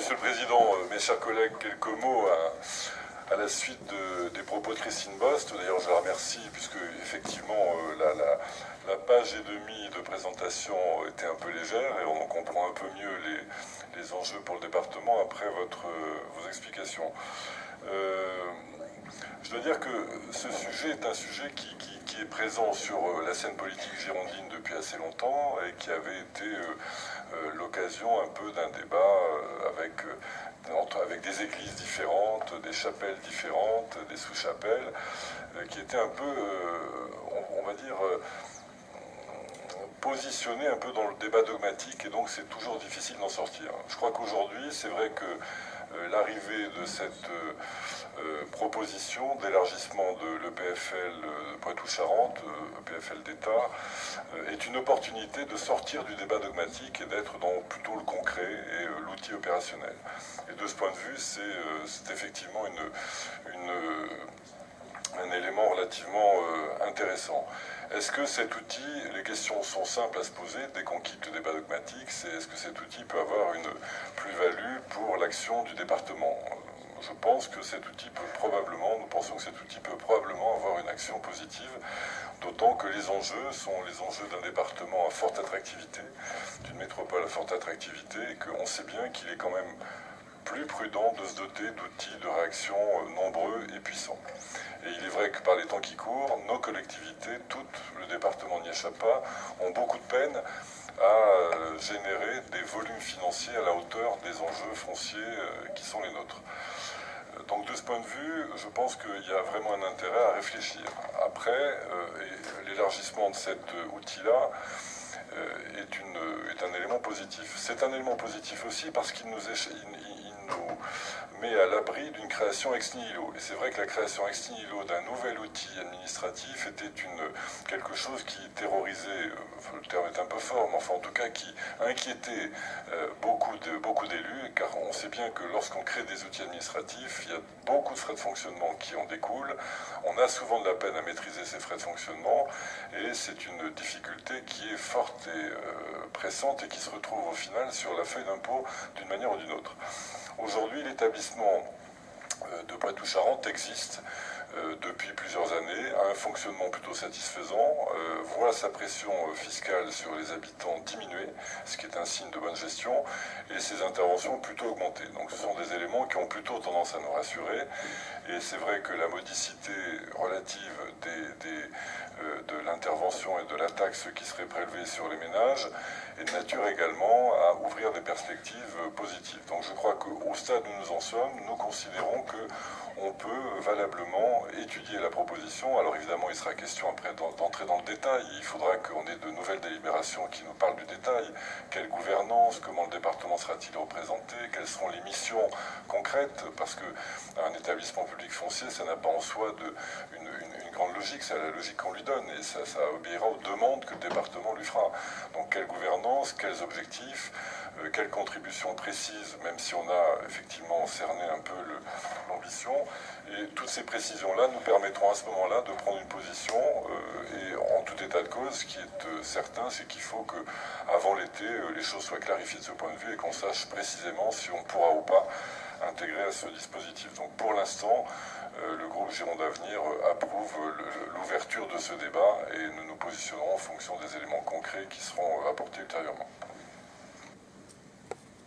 Monsieur le Président, mes chers collègues, quelques mots à la suite des propos de Christine Bost. D'ailleurs, je la remercie, puisque effectivement, la page et demie de présentation était un peu légère, et on comprend un peu mieux les enjeux pour le département après vos explications. Je dois dire que ce sujet est un sujet qui est présent sur la scène politique girondine depuis assez longtemps et qui avait été l'occasion un peu d'un débat avec des églises différentes, des chapelles différentes, des sous-chapelles, qui étaient un peu, on va dire, positionné un peu dans le débat dogmatique, et donc c'est toujours difficile d'en sortir. Je crois qu'aujourd'hui, c'est vrai que l'arrivée de cette proposition d'élargissement de l'EPFL Poitou-Charentes, EPFL d'État, est une opportunité de sortir du débat dogmatique et d'être dans plutôt le concret et l'outil opérationnel. Et de ce point de vue, c'est effectivement un élément relativement intéressant. Est-ce que cet outil, les questions sont simples à se poser dès qu'on quitte le débat dogmatique, c'est est-ce que cet outil peut avoir une plus-value pour l'action du département? Je pense que cet outil peut probablement, nous pensons que cet outil peut probablement avoir une action positive, d'autant que les enjeux sont les enjeux d'un département à forte attractivité, d'une métropole à forte attractivité, et qu'on sait bien qu'il est quand même plus prudent de se doter d'outils de réaction nombreux et puissants. Et il est vrai que par les temps qui courent, nos collectivités, tout le département n'y échappe pas, ont beaucoup de peine à générer des volumes financiers à la hauteur des enjeux fonciers qui sont les nôtres. Donc de ce point de vue, je pense qu'il y a vraiment un intérêt à réfléchir. Après, l'élargissement de cet outil-là est un élément positif. C'est un élément positif aussi parce qu'il nous met à l'abri d'une création ex nihilo. Et c'est vrai que la création ex nihilo d'un nouvel outil administratif était quelque chose qui terrorisait, le terme est un peu fort, mais enfin en tout cas qui inquiétait beaucoup d'élus, car on sait bien que lorsqu'on crée des outils administratifs, il y a beaucoup de frais de fonctionnement qui en découlent. On a souvent de la peine à maîtriser ces frais de fonctionnement, et c'est une difficulté qui est forte et pressante et qui se retrouve au final sur la feuille d'impôt d'une manière ou d'une autre. Aujourd'hui, l'établissement de Poitou-Charentes existe depuis plusieurs années, a un fonctionnement plutôt satisfaisant, voit sa pression fiscale sur les habitants diminuer, ce qui est un signe de bonne gestion, et ses interventions plutôt augmenter. Donc ce sont des éléments qui ont plutôt tendance à nous rassurer, et c'est vrai que la modicité relative de l'intervention et de la taxe qui serait prélevée sur les ménages est de nature également à ouvrir des perspectives positives. Donc je crois qu'au stade où nous en sommes, nous considérons qu'on peut valablement étudier la proposition. Alors évidemment, il sera question après d'entrer dans le détail. Il faudra qu'on ait de nouvelles délibérations qui nous parlent du détail. Quelle gouvernance, comment le département sera-t-il représenté, quelles seront les missions concrètes, parce qu'un établissement public foncier, ça n'a pas en soi une grande logique, c'est la logique qu'on lui donne, et ça obéira aux demandes que le département lui fera. Donc quelle gouvernance, quels objectifs, quelles contributions précises, même si on a effectivement cerné un peu l'ambition, et toutes ces précisions-là nous permettront à ce moment-là de prendre une position, et en tout état de cause, ce qui est certain, c'est qu'il faut qu'avant l'été, les choses soient clarifiées de ce point de vue et qu'on sache précisément si on pourra ou pas intégrer à ce dispositif. Donc pour l'instant, le groupe Gironde Avenir approuve l'ouverture de ce débat et nous nous positionnerons en fonction des éléments concrets qui seront apportés ultérieurement.